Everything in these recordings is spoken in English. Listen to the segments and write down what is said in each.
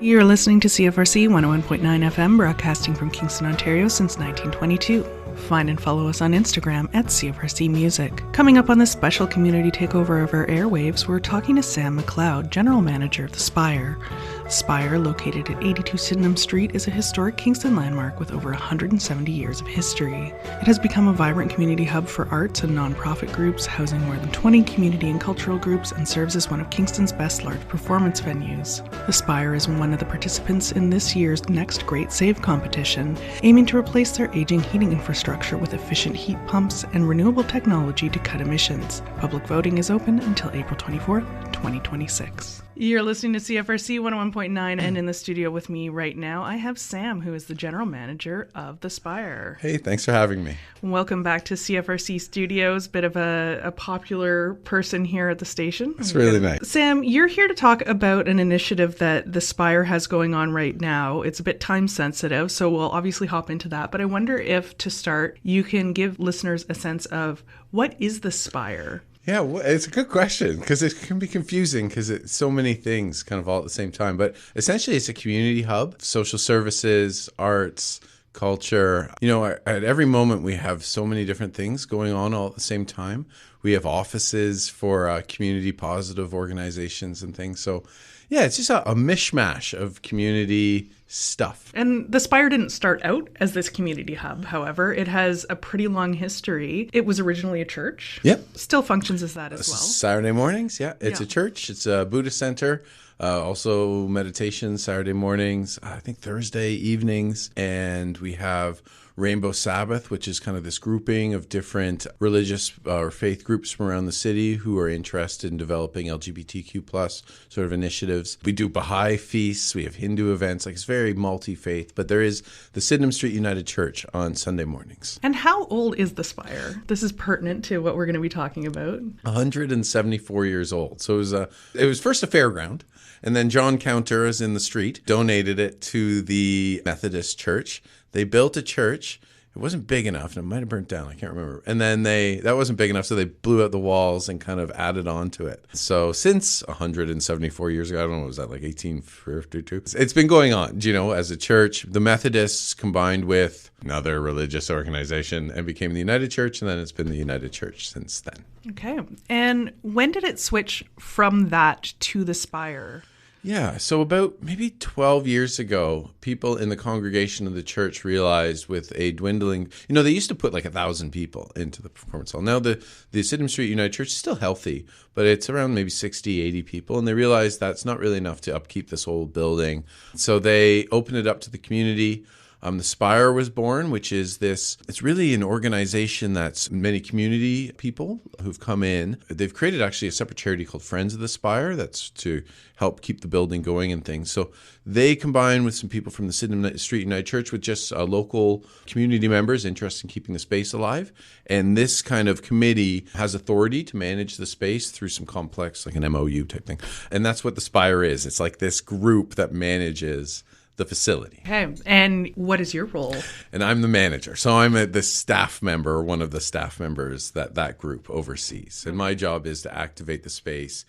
You're listening to CFRC 101.9 FM, broadcasting from Kingston, Ontario since 1922. Find and follow us on Instagram at CFRC Music. Coming up on this special community takeover of our airwaves, we're talking to Sam MacLeod, General Manager of the Spire. Spire, located at 82 Sydenham Street, is a historic Kingston landmark with over 170 years of history. It has become a vibrant community hub for arts and non-profit groups, housing more than 20 community and cultural groups, and serves as one of Kingston's best large performance venues. The Spire is one of the participants in this year's Next Great Save competition, aiming to replace their aging heating infrastructure with efficient heat pumps and renewable technology to cut emissions. Public voting is open until April 24th, 2026. You're listening to CFRC 101.9, and in the studio with me right now, I have Sam, who is the General Manager of the Spire. Hey, thanks for having me. Welcome back to CFRC Studios, bit of a popular person here at the station. It's really nice. Sam, you're here to talk about an initiative that the Spire has going on right now. It's a bit time sensitive, so we'll obviously hop into that, but I wonder if, to start, you can give listeners a sense of what is the Spire? Yeah, well, it's a good question because it can be confusing because it's so many things kind of all at the same time. But essentially, it's a community hub, social services, arts, culture. You know, at every moment, we have so many different things going on all at the same time. We have offices for community positive organizations and things. So, yeah, it's just a mishmash of community stuff. And the Spire didn't start out as this community hub, however. It has a pretty long history. It was originally a church. Yep. Still functions as that as well. Saturday mornings, yeah. It's a church. It's a Buddhist center. Also meditation Saturday mornings, I think Thursday evenings. And we have Rainbow Sabbath, which is kind of this grouping of different religious or faith groups from around the city who are interested in developing LGBTQ plus sort of initiatives. We do Baha'i feasts. We have Hindu events. Like, it's very multi-faith. But there is the Sydenham Street United Church on Sunday mornings. And how old is the Spire? This is pertinent to what we're going to be talking about. 174 years old. So it was first a fairground. And then John Counters in the street donated it to the Methodist Church. They built a church. It wasn't big enough, and it might have burnt down. I can't remember. And then that wasn't big enough, so they blew out the walls and kind of added on to it. So since 174 years ago, I don't know, was that like 1852? It's been going on, as a church. The Methodists combined with another religious organization and became the United Church, and then it's been the United Church since then. Okay. And when did it switch from that to the Spire? Yeah, so about maybe 12 years ago, people in the congregation of the church realized with a dwindling, they used to put like 1,000 people into the performance hall. Now the Sydenham Street United Church is still healthy, but it's around maybe 60, 80 people. And they realized that's not really enough to upkeep this old building. So they opened it up to the community. The Spire was born, which is it's really an organization that's many community people who've come in. They've created actually a separate charity called Friends of the Spire that's to help keep the building going and things. So they combine with some people from the Sydenham Street United Church with just local community members interested in keeping the space alive. And this kind of committee has authority to manage the space through some complex, like an MOU type thing. And that's what the Spire is. It's like this group that manages the facility. Okay. And what is your role? And I'm the manager. So I'm the staff member, one of the staff members that group oversees. And my job is to activate the space,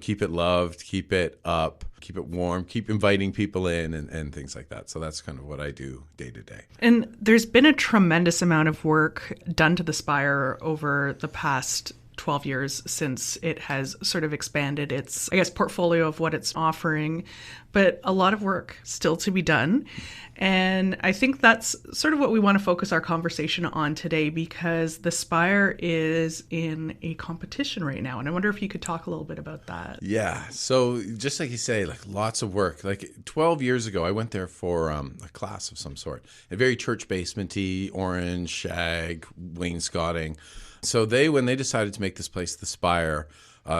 keep it loved, keep it up, keep it warm, keep inviting people in and things like that. So that's kind of what I do day to day. And there's been a tremendous amount of work done to the Spire over the past 12 years since it has sort of expanded its, portfolio of what it's offering, but a lot of work still to be done. And I think that's sort of what we want to focus our conversation on today, because the Spire is in a competition right now. And I wonder if you could talk a little bit about that. Yeah. So just like you say, like lots of work. Like 12 years ago, I went there for a class of some sort, a very church basement-y, orange, shag, wainscoting. So when they decided to make this place the Spire,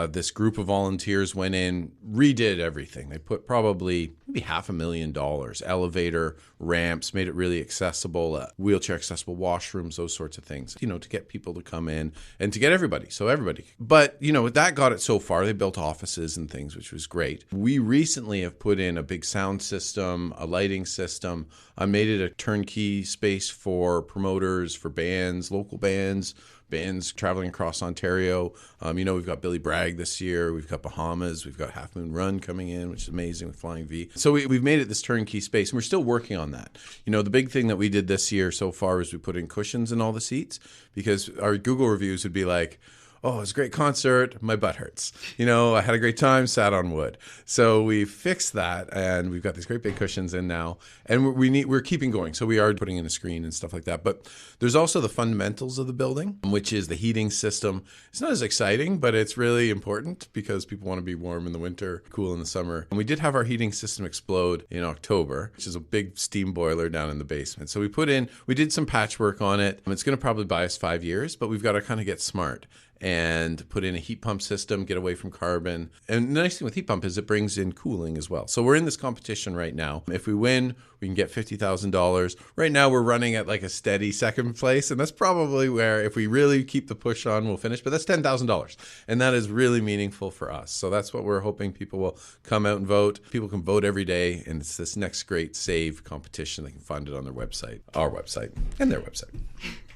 this group of volunteers went in, redid everything. They put probably maybe $500,000, elevator, ramps, made it really accessible, wheelchair accessible washrooms, those sorts of things, to get people to come in and to get everybody. So everybody. But, that got it so far. They built offices and things, which was great. We recently have put in a big sound system, a lighting system. I made it a turnkey space for promoters, for bands, local bands, bands traveling across Ontario. We've got Billy Bragg this year. We've got Bahamas. We've got Half Moon Run coming in, which is amazing with Flying V. So we've made it this turnkey space, and we're still working on that. The big thing that we did this year so far is we put in cushions in all the seats, because our Google reviews would be like, oh, it was a great concert, my butt hurts. I had a great time, sat on wood. So we fixed that, and we've got these great big cushions in now. And we're keeping going. So we are putting in a screen and stuff like that. But there's also the fundamentals of the building, which is the heating system. It's not as exciting, but it's really important because people want to be warm in the winter, cool in the summer. And we did have our heating system explode in October, which is a big steam boiler down in the basement. So we did some patchwork on it. It's going to probably buy us 5 years, but we've got to kind of get smart and put in a heat pump system, get away from carbon. And the nice thing with heat pump is it brings in cooling as well. So we're in this competition right now. If we win, we can get $50,000. Right now we're running at like a steady second place, and that's probably where, if we really keep the push on, we'll finish. But that's $10,000, and that is really meaningful for us. So that's what we're hoping people will come out and vote. People can vote every day, and it's this next great save competition. They can find it on their website, our website, and their website.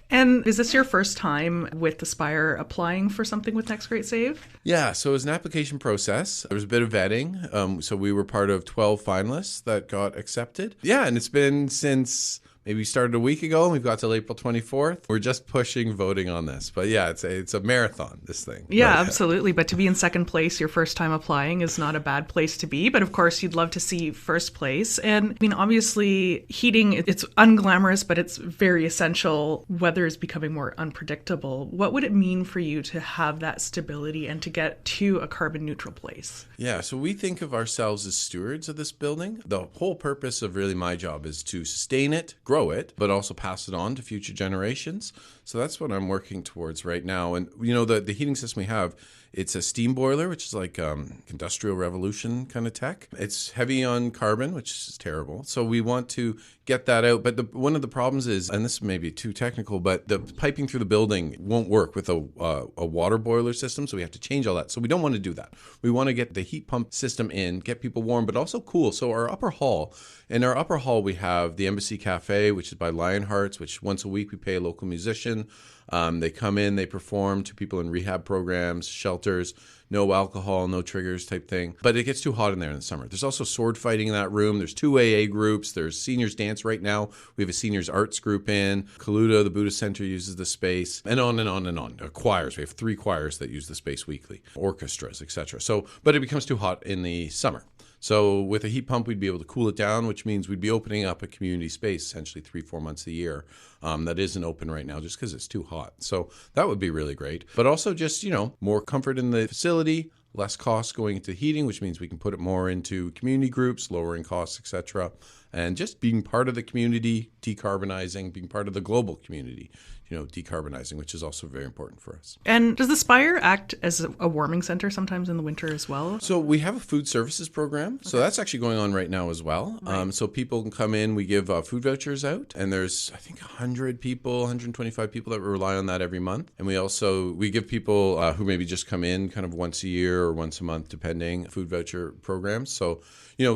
And is this your first time with the Spire applying for something with Next Great Save? Yeah, so it was an application process. There was a bit of vetting. So we were part of 12 finalists that got accepted. Yeah, and it's been since maybe we started a week ago, and we've got till April 24th. We're just pushing voting on this. But yeah, it's a marathon, this thing. Yeah, absolutely. But to be in second place your first time applying is not a bad place to be. But of course, you'd love to see first place. And obviously, heating, it's unglamorous, but it's very essential. Weather is becoming more unpredictable. What would it mean for you to have that stability and to get to a carbon neutral place? Yeah, so we think of ourselves as stewards of this building. The whole purpose of really my job is to sustain it, grow it, but also pass it on to future generations. So that's what I'm working towards right now. And the heating system we have, it's a steam boiler, which is like industrial revolution kind of tech. It's heavy on carbon, which is terrible. So we want to get that out. But one of the problems is, and this may be too technical, but the piping through the building won't work with a water boiler system. So we have to change all that. So we don't want to do that. We want to get the heat pump system in, get people warm, but also cool. So our upper hall, we have the Embassy Cafe, which is by Lionhearts, which once a week we pay a local musician. They come in, they perform to people in rehab programs, shelters, no alcohol, no triggers type thing. But it gets too hot in there in the summer. There's also sword fighting in that room. There's 2 AA groups. There's seniors dance right now. We have a seniors arts group in. Kaluta, the Buddhist Center, uses the space, and on and on and on. Choirs. We have 3 choirs that use the space weekly. Orchestras, etc. But it becomes too hot in the summer. So with a heat pump, we'd be able to cool it down, which means we'd be opening up a community space essentially 3-4 months a year that isn't open right now just because it's too hot. So that would be really great. But also just, more comfort in the facility, less costs going into heating, which means we can put it more into community groups, lowering costs, etc. And just being part of the community, decarbonizing, being part of the global community, decarbonizing, which is also very important for us. And does the Spire act as a warming center sometimes in the winter as well? So we have a food services program. Okay. So that's actually going on right now as well. Right. So people can come in, we give food vouchers out, and there's, I think, 125 people that rely on that every month. And we give people who maybe just come in kind of once a year or once a month, depending, food voucher programs. So,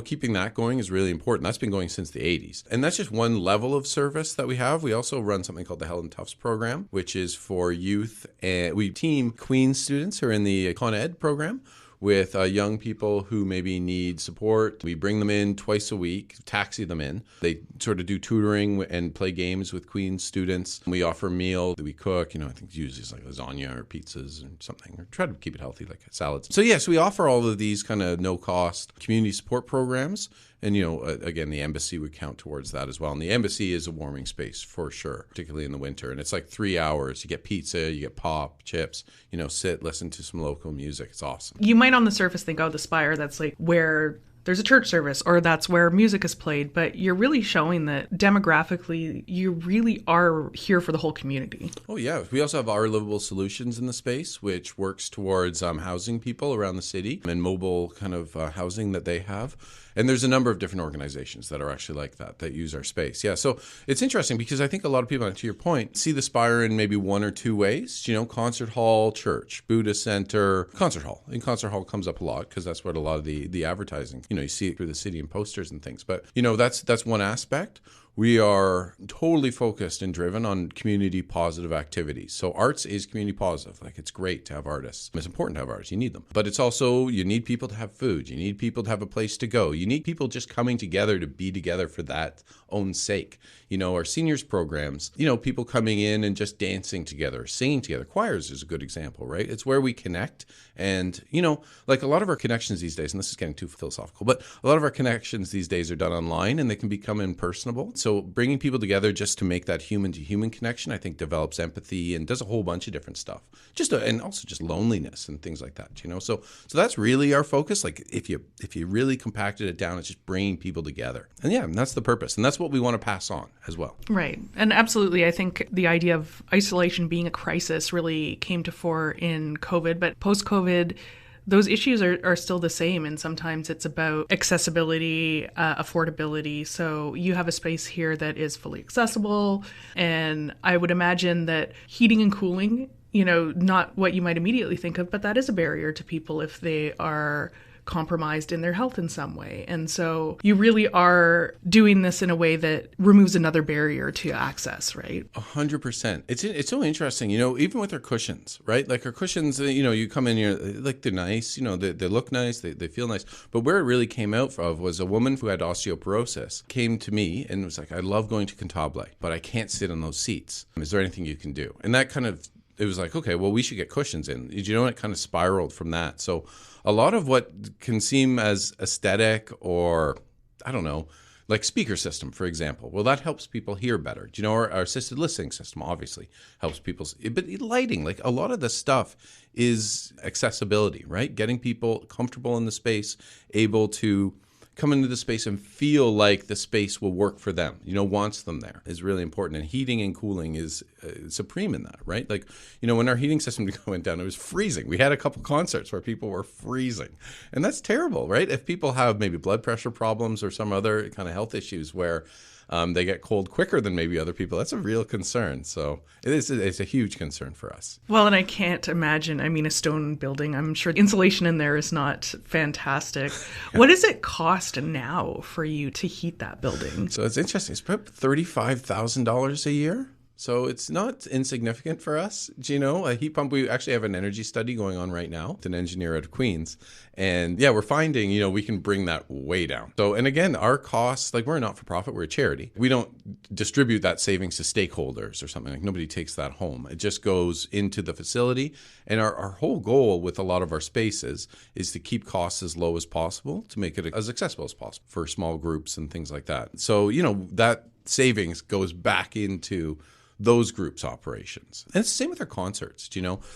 keeping that going is really important. That's been going since the 80s. And that's just one level of service that we have. We also run something called the Helen Tufts program, which is for youth. And we team Queen's students who are in the Con Ed program with young people who maybe need support. We bring them in twice a week, taxi them in. They sort of do tutoring and play games with Queen's students. We offer a meal that we cook. I think usually it's like lasagna or pizzas or something, or try to keep it healthy, like salads. So yes, we offer all of these kind of no-cost community support programs. And, again, the embassy would count towards that as well. And the embassy is a warming space for sure, particularly in the winter. And it's like 3 hours. You get pizza, you get pop, chips, sit, listen to some local music. It's awesome. You might on the surface think, the Spire, that's like where there's a church service or that's where music is played. But you're really showing that demographically, you really are here for the whole community. Oh, yeah. We also have Our Livable Solutions in the space, which works towards housing people around the city and mobile kind of housing that they have. And there's a number of different organizations that are actually like that use our space. Yeah, so it's interesting because I think a lot of people, to your point, see the Spire in maybe one or two ways. Concert hall, church, Buddhist center, concert hall. And concert hall comes up a lot because that's what a lot of the advertising, you see it through the city and posters and things. But, that's one aspect. we are totally focused and driven on community positive activities. So arts is community positive. Like, it's great to have artists. It's important to have artists. You need them. But it's also, you need people to have food. You need people to have a place to go. You need people just coming together to be together for that own sake. Our seniors programs, people coming in and just dancing together, singing together. Choirs is a good example, right? It's where we connect. And, like a lot of our connections these days, and this is getting too philosophical, but a lot of our connections these days are done online and they can become impersonable. So bringing people together just to make that human to human connection, I think develops empathy and does a whole bunch of different stuff. And also just loneliness and things like that, So that's really our focus. Like, if you really compacted it down, it's just bringing people together. And that's the purpose. And that's what we want to pass on as well. Right. And absolutely, I think the idea of isolation being a crisis really came to fore in COVID, but post-COVID, those issues are still the same. And sometimes it's about accessibility, affordability. So you have a space here that is fully accessible. And I would imagine that heating and cooling, not what you might immediately think of, but that is a barrier to people if they are compromised in their health in some way. And so you really are doing this in a way that removes another barrier to access, right? 100%. It's so interesting, even with our cushions, right? Like our cushions, you come in here, like they're nice, they look nice, they feel nice. But where it really came out of was a woman who had osteoporosis came to me and was like, I love going to Cantabile, but I can't sit on those seats. Is there anything you can do? And that it was like, okay, well, we should get cushions in. It kind of spiraled from that. So a lot of what can seem as aesthetic or, I don't know, like speaker system, for example. Well, that helps people hear better. Our assisted listening system obviously helps people. But lighting, like a lot of the stuff is accessibility, right? Getting people comfortable in the space, able to come into the space and feel like the space will work for them, wants them there is really important. And heating and cooling is supreme in that, right? Like, when our heating system went down, it was freezing. We had a couple concerts where people were freezing. And that's terrible, right? If people have maybe blood pressure problems or some other kind of health issues where they get cold quicker than maybe other people, that's a real concern. So it's a huge concern for us. Well, and I can't imagine, a stone building, I'm sure insulation in there is not fantastic. Yeah. What does it cost now for you to heat that building? So it's interesting. It's about $35,000 a year. So it's not insignificant for us. A heat pump, we actually have an energy study going on right now with an engineer out of Queens. And we're finding, we can bring that way down. So, and again, our costs, like we're a not-for-profit, we're a charity. We don't distribute that savings to stakeholders or something. Like nobody takes that home. It just goes into the facility. And our whole goal with a lot of our spaces is to keep costs as low as possible, to make it as accessible as possible for small groups and things like that. So, that savings goes back into those groups' operations. And it's the same with our concerts.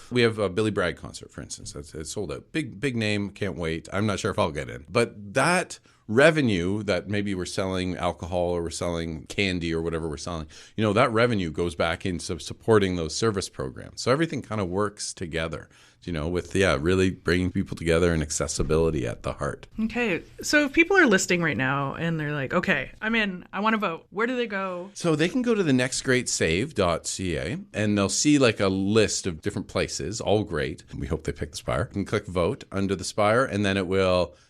We have a Billy Bragg concert, for instance. It's sold out. Big name. Can't wait. I'm not sure if I'll get in. But that revenue that maybe we're selling alcohol or we're selling candy or whatever we're selling, that revenue goes back into supporting those service programs. So everything kind of works together. With, really bringing people together and accessibility at the heart. Okay. So if people are listening right now and they're like, okay, I'm in, I want to vote, where do they go? So they can go to the nextgreatsave.ca and they'll see like a list of different places, all great. We hope they pick the Spire. You can click vote under the Spire and then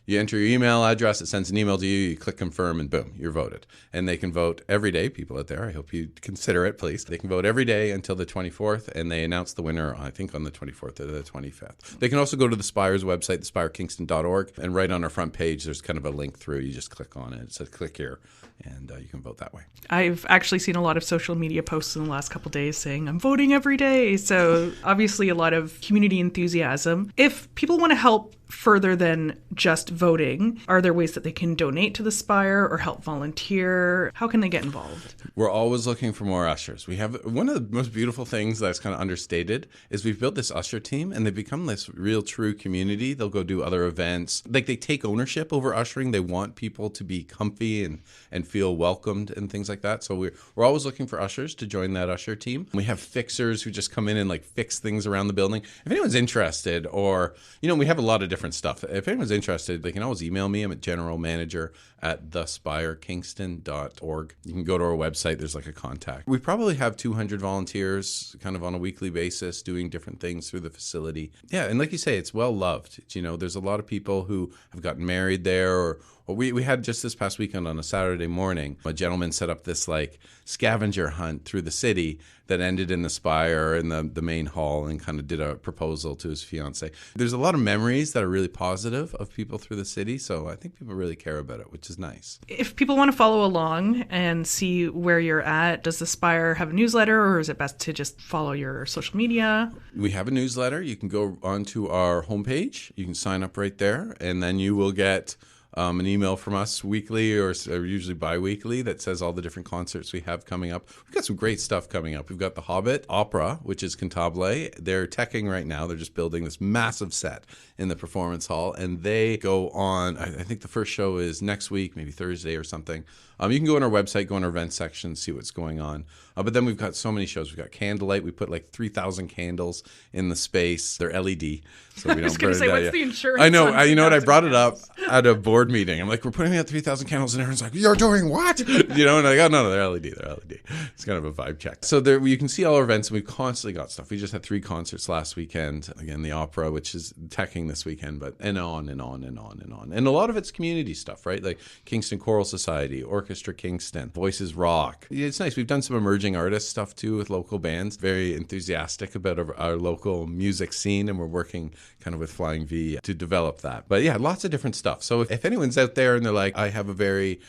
you enter your email address, it sends an email to you, you click confirm and boom, you're voted. And they can vote every day, people out there, I hope you consider it, please. They can vote every day until the 24th and they announce the winner, I think on the 24th or the 25th. They can also go to the Spire's website, thespirekingston.org, and right on our front page, there's kind of a link through. You just click on it. It says click here, and you can vote that way. I've actually seen a lot of social media posts in the last couple of days saying, I'm voting every day. So obviously a lot of community enthusiasm. If people want to help further than just voting, are there ways that they can donate to the Spire or help volunteer? How can they get involved? We're always looking for more ushers. We have one of the most beautiful things that's kind of understated is we've built this usher team and they've become this real true community. They'll go do other events. Like they take ownership over ushering. They want people to be comfy and feel welcomed and things like that. So we're always looking for ushers to join that usher team. We have fixers who just come in and like fix things around the building. If anyone's interested or, we have a lot of different stuff. If anyone's interested, they can always email me. I'm at generalmanager at thespirekingston.org. You can go to our website. There's like a contact. We probably have 200 volunteers kind of on a weekly basis doing different things through the facility. Yeah, and like you say, it's well loved. You know, there's a lot of people who have gotten married there, or we had just this past weekend on a Saturday morning, a gentleman set up this like scavenger hunt through the city that ended in the Spire in the main hall, and kind of did a proposal to his fiance. There's a lot of memories that are really positive of people through the city, so I think people really care about it, which is nice. If people want to follow along and see where you're at, does the Spire have a newsletter, or is it best to just follow your social media? We have a newsletter. You can go onto our homepage. You can sign up right there, and then you will get an email from us weekly or usually bi-weekly that says all the different concerts we have coming up. We've got some great stuff coming up. We've got the Hobbit Opera, which is Cantabile. They're teching right now. They're just building this massive set in the performance hall, and they go on, I think the first show is next week, maybe Thursday or something. You can go on our website, go on our events section, see what's going on. But then we've got so many shows. We've got Candlelight. We put like 3,000 candles in the space. They're LED, so we don't burn it. I was going to say, what's the insurance? I know. You know what? I brought it up at a board meeting. I'm like, we're putting out 3,000 candles, and everyone's like, you're doing what? You know, and I go, no, they're LED. They're LED. It's kind of a vibe check. So there, you can see all our events, and we've constantly got stuff. We just had 3 concerts last weekend. Again, the opera, which is teching this weekend, but and on and on and on and on. And a lot of it's community stuff, right? Like Kingston Choral Society, Orchestra Kingston, Voices Rock. It's nice. We've done some emerging artist stuff too with local bands. Very enthusiastic about our local music scene, and we're working kind of with Flying V to develop that. But yeah, lots of different stuff. So if anyone's out there and they're like, I have a very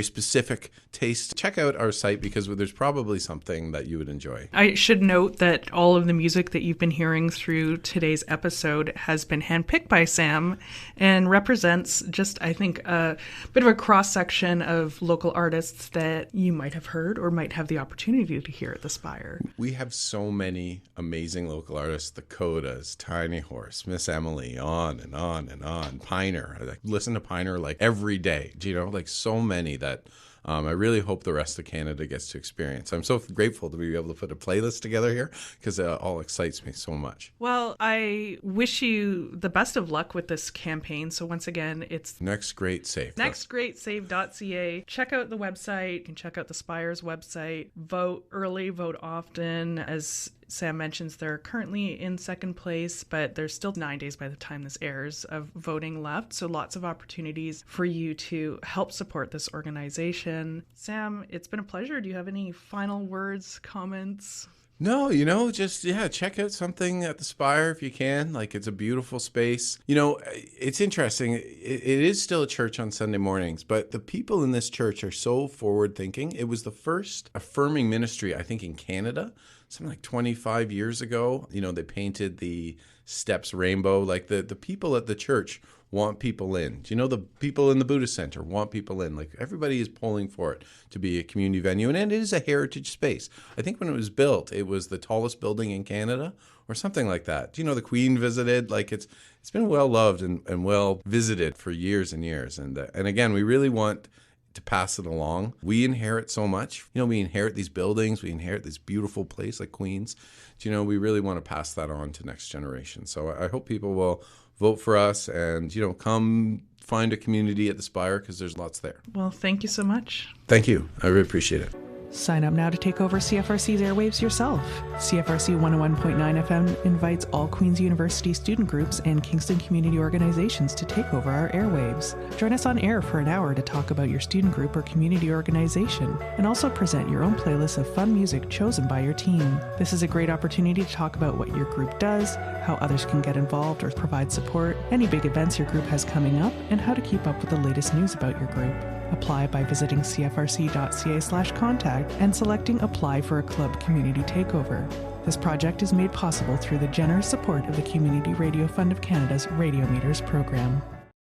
specific taste, check out our site, because there's probably something that you would enjoy. I should note that all of the music that you've been hearing through today's episode has been handpicked by Sam and represents just, I think, a bit of a cross-section of local artists that you might have heard or might have the opportunity to hear at the Spire. We have so many amazing local artists: the Codas, Tiny Horse, Miss Emily, on and on and on. Piner. I listen to Piner like every day. Do you know, like so many that I really hope the rest of Canada gets to experience. I'm so grateful to be able to put a playlist together here, because it all excites me so much. Well, I wish you the best of luck with this campaign. So once again, it's Next Great Save. nextgreatsave.ca. Check out the website. You can check out the Spire's website. Vote early, vote often. As Sam mentions, they're currently in second place, but there's still 9 days by the time this airs of voting left. So lots of opportunities for you to help support this organization. Sam, it's been a pleasure. Do you have any final words, comments? No, just, check out something at the Spire if you can. Like, it's a beautiful space. It's interesting. It is still a church on Sunday mornings, but the people in this church are so forward thinking. It was the first affirming ministry, I think, in Canada, something like 25 years ago. They painted the steps rainbow. Like, the people at the church want people in. The people in the Buddhist Center want people in. Like, everybody is pulling for it to be a community venue, and it is a heritage space. I think when it was built, it was the tallest building in Canada or something like that. The Queen visited. Like, it's been well loved and well visited for years and years. And again, we really want to pass it along. We inherit so much. We inherit these buildings. We inherit this beautiful place like Queens. We really want to pass that on to next generation. So I hope people will vote for us and, come find a community at the Spire, because there's lots there. Well, thank you so much. Thank you. I really appreciate it. Sign up now to take over CFRC's airwaves yourself. CFRC 101.9 FM invites all Queen's University student groups and Kingston community organizations to take over our airwaves. Join us on air for an hour to talk about your student group or community organization, and also present your own playlist of fun music chosen by your team. This is a great opportunity to talk about what your group does, how others can get involved or provide support, any big events your group has coming up, and how to keep up with the latest news about your group. Apply by visiting cfrc.ca/contact and selecting Apply for a Club Community Takeover. This project is made possible through the generous support of the Community Radio Fund of Canada's Radiometres program.